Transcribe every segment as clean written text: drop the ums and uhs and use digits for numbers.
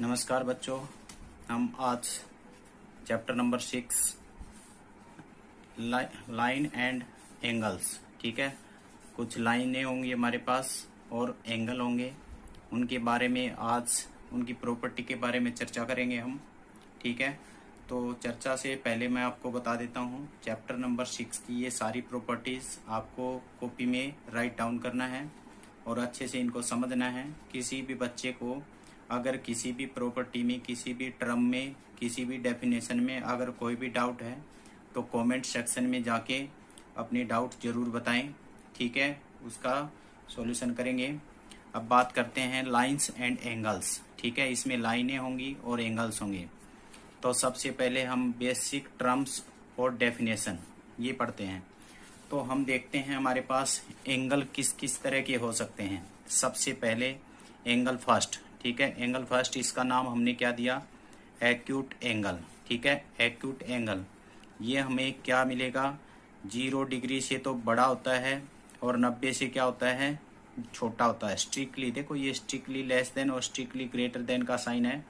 नमस्कार बच्चों, हम आज chapter number 6 line and angles, ठीक है। कुछ लाइनें होंगी हमारे पास और एंगल होंगे, उनके बारे में आज उनकी प्रॉपर्टी के बारे में चर्चा करेंगे हम, ठीक है। तो चर्चा से पहले मैं आपको बता देता हूँ चैप्टर नंबर 6 की ये सारी प्रॉपर्टीज़ आपको कॉपी में राइट डाउन करना है और अच्छे से इनको समझना है। किसी भी बच्चे को अगर किसी भी प्रॉपर्टी में, किसी भी टर्म में, किसी भी डेफिनेशन में अगर कोई भी डाउट है तो कमेंट सेक्शन में जाके अपनी डाउट जरूर बताएं, ठीक है। उसका सॉल्यूशन करेंगे। अब बात करते हैं लाइंस एंड एंगल्स, ठीक है। इसमें लाइनें होंगी और एंगल्स होंगे। तो सबसे पहले हम बेसिक टर्म्स और डेफिनेशन ये पढ़ते हैं। तो हम देखते हैं हमारे पास एंगल किस किस तरह के हो सकते हैं। सबसे पहले एंगल फर्स्ट, ठीक है। एंगल फर्स्ट, इसका नाम हमने क्या दिया, एक्यूट एंगल, ठीक है। एक्यूट एंगल ये हमें क्या मिलेगा, 0 डिग्री से तो बड़ा होता है और 90 से क्या होता है, छोटा होता है। स्ट्रिक्टली देखो, ये स्ट्रिक्टली लेस देन और स्ट्रिक्टली ग्रेटर देन का साइन है।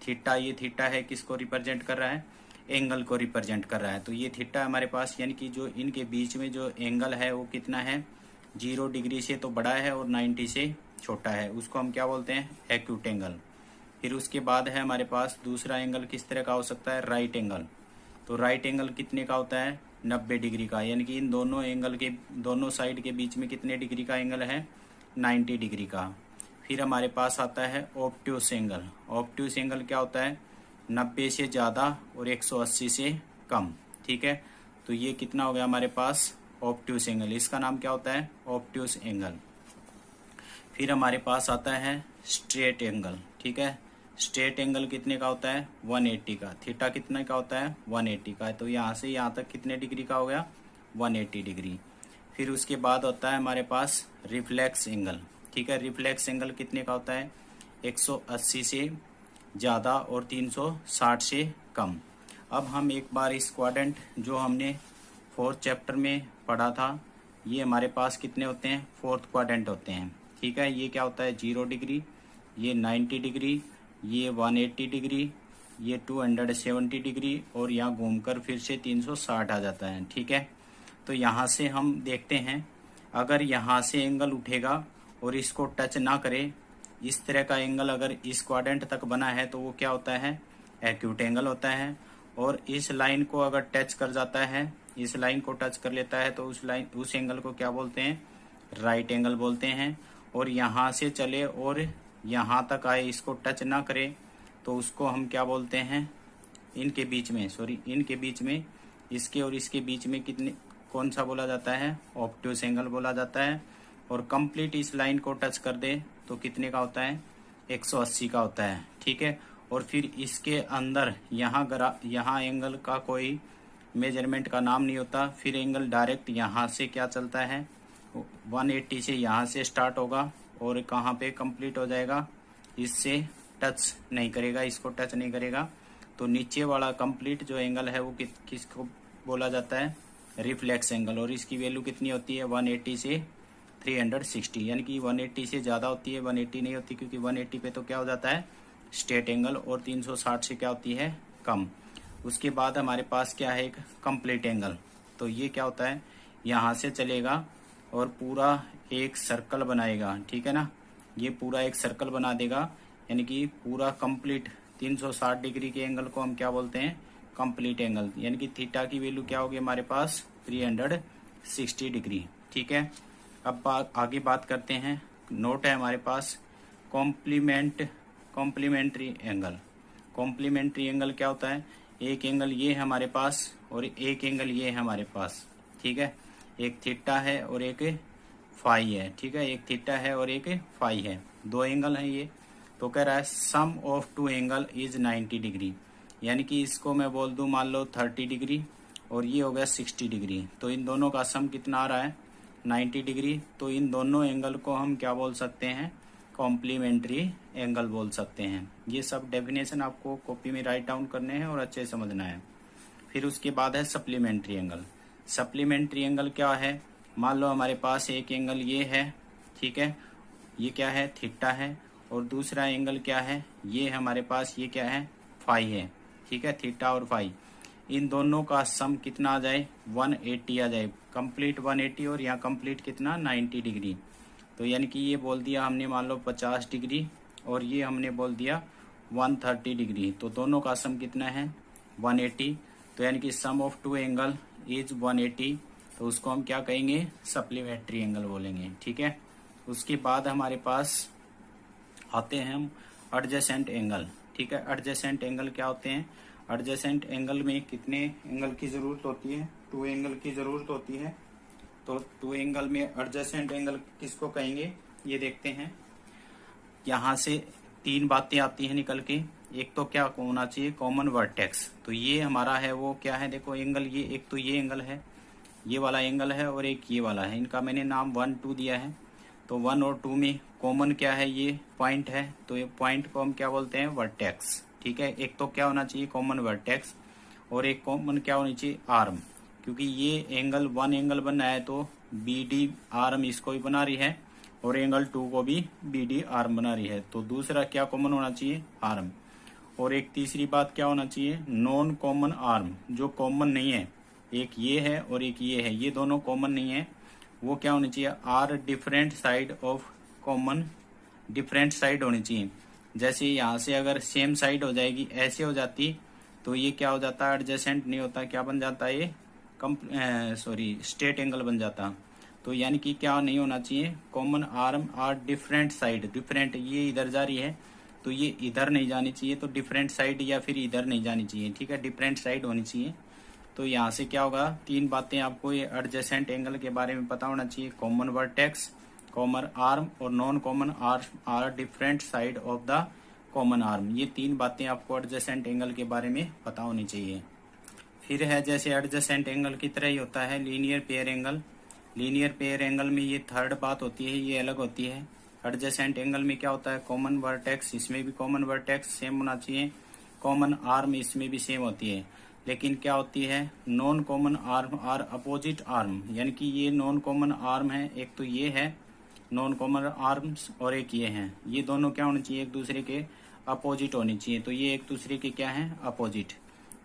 थीटा, ये थीटा है, किसको रिप्रेजेंट कर रहा है, एंगल को रिप्रेजेंट कर रहा है। तो ये थीटा हमारे पास, यानी कि जो इनके बीच में जो एंगल है वो कितना है, 0 डिग्री से तो बड़ा है और 90 से छोटा है, उसको हम क्या बोलते हैं, एक्यूट एंगल। फिर उसके बाद है हमारे पास दूसरा एंगल किस तरह का हो सकता है, राइट एंगल। तो राइट एंगल कितने का होता है, 90 डिग्री का, यानी कि इन दोनों एंगल के दोनों साइड के बीच में कितने डिग्री का एंगल है, 90 डिग्री का। फिर हमारे पास आता है ऑब्ट्यूस एंगल। ऑब्ट्यूस एंगल क्या होता है, 90 से ज़्यादा और 180 से कम, ठीक है। तो ये कितना हो गया हमारे पास, ऑब्ट्यूस एंगल, इसका नाम क्या होता है, ऑब्ट्यूस एंगल। फिर हमारे पास आता है स्ट्रेट एंगल, ठीक है। स्ट्रेट एंगल कितने का होता है, 180 का। थीटा कितने का होता है, 180 का। तो यहाँ से यहाँ तक कितने डिग्री का हो गया, 180 डिग्री। फिर उसके बाद होता है हमारे पास रिफ्लेक्स एंगल, ठीक है। रिफ्लेक्स एंगल कितने का होता है, 180 से ज़्यादा और 360 से कम। अब हम एक बार इस क्वाड्रेंट जो हमने 4th चैप्टर में पढ़ा था, ये हमारे पास कितने होते हैं, 4th क्वाड्रेंट होते हैं, ठीक है। ये क्या होता है, 0 डिग्री, ये 90 डिग्री, ये 180 डिग्री, ये 270 डिग्री और यहाँ घूमकर फिर से 360 आ जाता है, ठीक है। तो यहाँ से हम देखते हैं, अगर यहाँ से एंगल उठेगा और इसको टच ना करे, इस तरह का एंगल अगर इस क्वाड्रेंट तक बना है तो वो क्या होता है, एक्यूट एंगल होता है। और इस लाइन को अगर टच कर जाता है, इस लाइन को टच कर लेता है तो उस एंगल को क्या बोलते हैं, राइट एंगल बोलते हैं। और यहाँ से चले और यहाँ तक आए, इसको टच ना करे तो उसको हम क्या बोलते हैं, इनके बीच में इसके और इसके बीच में कितने, कौन सा बोला जाता है, ऑब्ट्यूस एंगल बोला जाता है। और कंप्लीट इस लाइन को टच कर दे तो कितने का होता है, 180 का होता है, ठीक है। और फिर इसके अंदर यहाँ एंगल का कोई मेजरमेंट का नाम नहीं होता। फिर एंगल डायरेक्ट यहाँ से क्या चलता है, 180 से यहाँ से स्टार्ट होगा और कहाँ पे कंप्लीट हो जाएगा, इससे टच नहीं करेगा, इसको टच नहीं करेगा। तो नीचे वाला कंप्लीट जो एंगल है वो किसको बोला जाता है, रिफ्लेक्स एंगल। और इसकी वैल्यू कितनी होती है, 180 से 360, यानी कि 180 से ज़्यादा होती है, 180 नहीं होती, क्योंकि 180 पे तो क्या हो जाता है, स्ट्रेट एंगल। और 360 से क्या होती है, कम। उसके बाद हमारे पास क्या है, एक कंप्लीट एंगल। तो ये क्या होता है, यहाँ से चलेगा और पूरा एक सर्कल बनाएगा, ठीक है ना। ये पूरा एक सर्कल बना देगा, यानी कि पूरा कंप्लीट 360 डिग्री के एंगल को हम क्या बोलते हैं, कंप्लीट एंगल। यानी कि थीटा की वैल्यू क्या होगी हमारे पास, 360 डिग्री, ठीक है। अब आगे बात करते हैं, नोट है हमारे पास कॉम्प्लीमेंट्री एंगल। कॉम्प्लीमेंट्री एंगल क्या होता है, एक एंगल ये है हमारे पास और एक एंगल ये है हमारे पास, ठीक है। एक थीटा है और एक फाई है, ठीक है। एक थीटा है और एक फाई है, दो एंगल हैं ये। तो कह रहा है sum of two angle is 90 degree, यानी कि इसको मैं बोल दूं मान लो 30 डिग्री और ये हो गया 60 डिग्री। तो इन दोनों का सम कितना आ रहा है, 90 डिग्री। तो इन दोनों एंगल को हम क्या बोल सकते हैं, कॉम्प्लीमेंट्री एंगल बोल सकते हैं। ये सब डेफिनेशन आपको कॉपी में राइट डाउन करने हैं और अच्छे से समझना है। फिर उसके बाद है सप्लीमेंट्री एंगल। सप्लीमेंट्री एंगल क्या है, मान लो हमारे पास एक एंगल ये है, ठीक है, ये क्या है, थीटा है, और दूसरा एंगल क्या है, ये हमारे पास ये क्या है, फाई है, ठीक है, थीटा और फाई। इन दोनों का सम कितना आ जाए, 180 आ जाए, कंप्लीट 180 और यहाँ कंप्लीट कितना 90 डिग्री। तो यानी कि ये बोल दिया हमने मान लो 50 डिग्री और ये हमने बोल दिया 130 डिग्री। तो दोनों का सम कितना है 180। तो यानी कि सम ऑफ टू एंगल इज 180। तो उसको हम क्या कहेंगे, सप्लीमेंट्री एंगल बोलेंगे, ठीक है। उसके बाद हमारे पास आते हैं हम एडजेसेंट एंगल, ठीक है। एडजेसेंट एंगल क्या होते हैं, एडजेसेंट एंगल में कितने एंगल की जरूरत होती है, 2 एंगल की जरूरत होती है। तो 2 एंगल में एडजेसेंट एंगल किसको कहेंगे, ये देखते हैं। यहाँ से 3 बातें आती हैं निकल के। एक तो क्या होना चाहिए, कॉमन वर्टेक्स। तो ये हमारा है वो क्या है, देखो एंगल, ये एक तो ये एंगल है, ये वाला एंगल है, और एक ये वाला है। इनका मैंने नाम 1 2 दिया है। तो 1 और 2 में कॉमन क्या है, ये पॉइंट है। तो ये पॉइंट को हम क्या बोलते हैं, वर्टेक्स, ठीक है। एक तो क्या होना चाहिए, कॉमन वर्टेक्स, और एक कॉमन क्या होनी चाहिए, आर्म। क्योंकि ये एंगल 1 एंगल बना है तो BD आर्म इसको भी बना रही है, और एंगल 2 को भी BD आर्म बना रही है। तो दूसरा क्या कॉमन होना चाहिए, आर्म। और एक तीसरी बात क्या होना चाहिए, नॉन कॉमन आर्म, जो कॉमन नहीं है। एक ये है और एक ये है, ये दोनों कॉमन नहीं है। वो क्या होनी चाहिए, are different side of common, different side होनी चाहिए। जैसे यहाँ से अगर सेम साइड हो जाएगी, ऐसे हो जाती, तो ये क्या हो जाता है, एडजेसेंट नहीं होता, क्या बन जाता है, ये स्ट्रेट एंगल बन जाता। तो यानी कि क्या नहीं होना चाहिए, common arm are different side, different, ये इधर जा रही है तो ये इधर नहीं जानी चाहिए, तो डिफरेंट साइड या फिर इधर नहीं जानी चाहिए, ठीक है, डिफरेंट साइड होनी चाहिए। तो यहाँ से क्या होगा, 3 बातें आपको ये एडजेसेंट एंगल के बारे में पता होना चाहिए, कॉमन वर्टेक्स, कॉमन आर्म और non common are different side of the common arm. ये 3 बातें आपको एडजेसेंट एंगल के बारे में पता होनी चाहिए। फिर है जैसे एडजेसेंट एंगल की तरह ही होता है linear pair angle. Linear pair angle में ये थर्ड बात होती है, ये अलग होती है। एडजेसेंट एंगल में क्या होता है, कॉमन वर्टेक्स, इसमें भी कॉमन वर्टेक्स सेम होना चाहिए, कॉमन आर्म इसमें भी सेम होती है। लेकिन क्या होती है, non common arm are opposite arm, यानी कि ये नॉन कॉमन आर्म है, एक तो ये है नॉन कॉमन आर्म्स और एक ये है, ये दोनों क्या होने चाहिए, एक दूसरे के अपोजिट होनी चाहिए। तो ये एक दूसरे के क्या है, अपोजिट।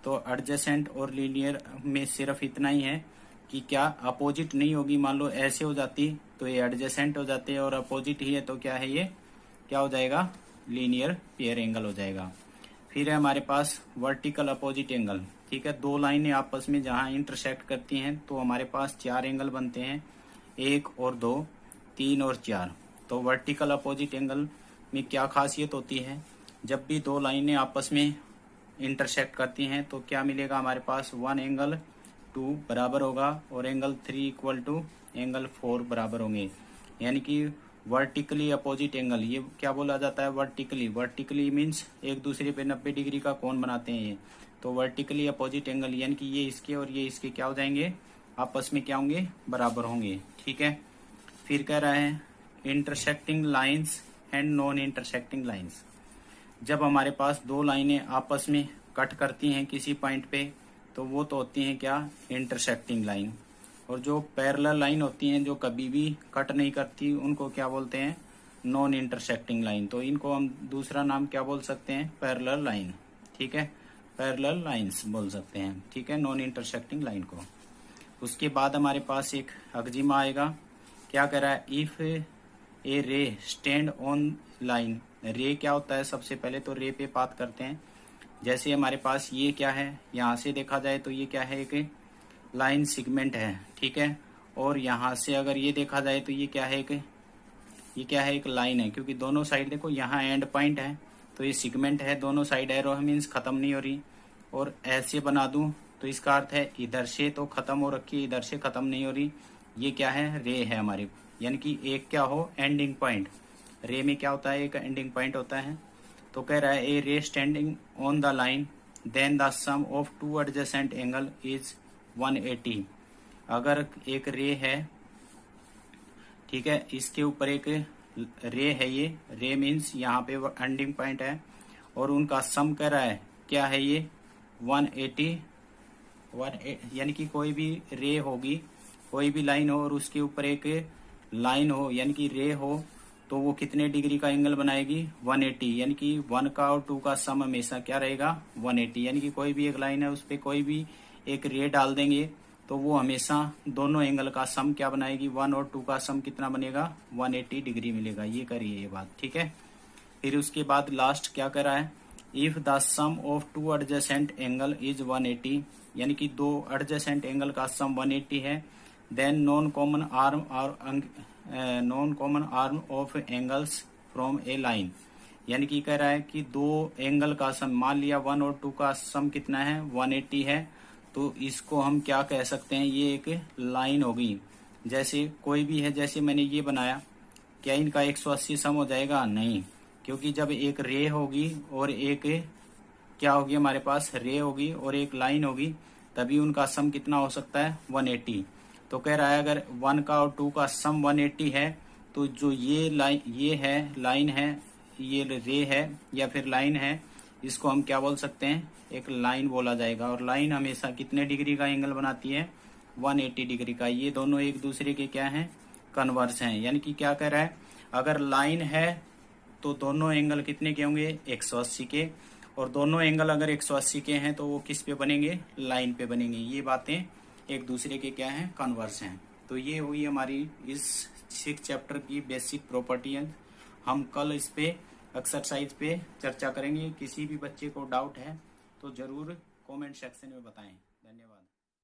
तो एडजेसेंट और लीनियर में सिर्फ इतना ही है कि क्या अपोजिट नहीं होगी, मान लो ऐसे हो जाती तो ये एडजेसेंट हो जाते हैं, और अपोजिट ही है तो क्या है, ये क्या हो जाएगा, लीनियर पेयर एंगल हो जाएगा। फिर है हमारे पास वर्टिकल अपोजिट एंगल, ठीक है। 2 लाइनें आपस में जहां इंटरसेक्ट करती हैं तो हमारे पास 4 एंगल बनते हैं, 1 और 2, 3 और 4। तो वर्टिकल अपोजिट एंगल में क्या खासियत होती है, जब भी 2 लाइनें आपस में इंटरसेक्ट करती हैं तो क्या मिलेगा हमारे पास, 1 एंगल 2 बराबर होगा और एंगल 3 इक्वल टू एंगल 4 बराबर होंगे। यानी कि वर्टिकली अपोजिट एंगल, ये क्या बोला जाता है, वर्टिकली। वर्टिकली मीन्स एक दूसरे पे 90 डिग्री का कोण बनाते हैं ये। तो वर्टिकली अपोजिट एंगल यानी कि ये इसके और ये इसके क्या हो जाएंगे, आपस में क्या होंगे, बराबर होंगे, ठीक है। फिर कह रहा है intersecting lines and non intersecting lines. जब हमारे पास 2 लाइनें आपस में कट करती हैं किसी पॉइंट पे तो वो तो होती हैं क्या, इंटरसेक्टिंग लाइन। और जो पैरेलल लाइन होती हैं जो कभी भी कट नहीं करती उनको क्या बोलते हैं, नॉन इंटरसेक्टिंग लाइन। तो इनको हम दूसरा नाम क्या बोल सकते हैं, पैरेलल लाइन, ठीक है, पैरेलल लाइंस बोल सकते हैं, ठीक है, नॉन इंटरसेक्टिंग लाइन को। उसके बाद हमारे पास एक अगजिमा आएगा, क्या कह रहा है, इफ ए रे स्टैंड ऑन लाइन। रे क्या होता है, सबसे पहले तो रे पे बात करते हैं। जैसे हमारे पास ये क्या है, यहाँ से देखा जाए तो ये क्या है, एक लाइन सेगमेंट है, ठीक है। और यहाँ से अगर ये देखा जाए तो ये क्या है, ये क्या है, एक लाइन है, क्योंकि दोनों साइड देखो यहाँ एंड पॉइंट है तो ये सेगमेंट है, दोनों साइड एरो मीन्स खत्म नहीं हो रही। और ऐसे बना दूं तो इसका अर्थ है इधर से तो खत्म हो रखी है, इधर से खत्म नहीं हो रही। ये क्या है, रे है हमारी, यानी कि एक क्या हो, एंडिंग पॉइंट। रे में क्या होता है, एक एंडिंग पॉइंट होता है। तो कह रहा है a ray standing on the line then the sum of 2 adjacent angle is 180। अगर एक रे है, ठीक है, इसके ऊपर एक रे है, ये रे मीन्स यहाँ पे एंडिंग पॉइंट है, और उनका सम कह रहा है क्या है, ये 180 यानी कि कोई भी रे होगी, कोई भी लाइन हो और उसके ऊपर एक लाइन हो यानी कि रे हो, तो वो कितने डिग्री का एंगल बनाएगी 180, यानी कि 1 का और 2 का सम हमेशा क्या रहेगा 180, यानी कि कोई भी एक लाइन है उस पर कोई भी एक रे डाल देंगे तो वो हमेशा दोनों एंगल का सम क्या बनाएगी 1 और 2 का सम कितना बनेगा 180 डिग्री मिलेगा। ये करिए ये बात, ठीक है। फिर उसके बाद लास्ट क्या कर रहा है, if the sum of two adjacent angle is 180, यानी कि दो एडजेसेंट एंगल का सम 180 है, then non common arm of angles from a line, यानी कि कह रहा है कि दो एंगल का सम, मान लिया 1 और 2 का सम कितना है 180 है, तो इसको हम क्या कह सकते हैं, ये एक लाइन होगी। जैसे कोई भी है, जैसे मैंने ये बनाया, क्या इनका 180 सम हो जाएगा, नहीं, क्योंकि जब एक रे होगी और एक क्या होगी हमारे पास रे होगी और एक लाइन होगी, तभी उनका सम कितना हो सकता है 180। तो कह रहा है अगर 1 का और 2 का सम 180 है तो जो ये लाइन है, ये रे है या फिर लाइन है, इसको हम क्या बोल सकते हैं, एक लाइन बोला जाएगा। और लाइन हमेशा कितने डिग्री का एंगल बनाती है 180 डिग्री का। ये दोनों एक दूसरे के क्या हैं, कन्वर्स हैं। यानी कि क्या कह रहा है, अगर लाइन है तो दोनों एंगल कितने के होंगे 180 के, और दोनों एंगल अगर 180 के हैं तो वो किस पे बनेंगे, लाइन पे बनेंगे। ये बातें एक दूसरे के क्या हैं, कन्वर्स हैं। तो ये हुई हमारी इस 6 चैप्टर की बेसिक प्रॉपर्टी। हम कल इस पे एक्सरसाइज पे चर्चा करेंगे। किसी भी बच्चे को डाउट है तो जरूर कमेंट सेक्शन में बताएं।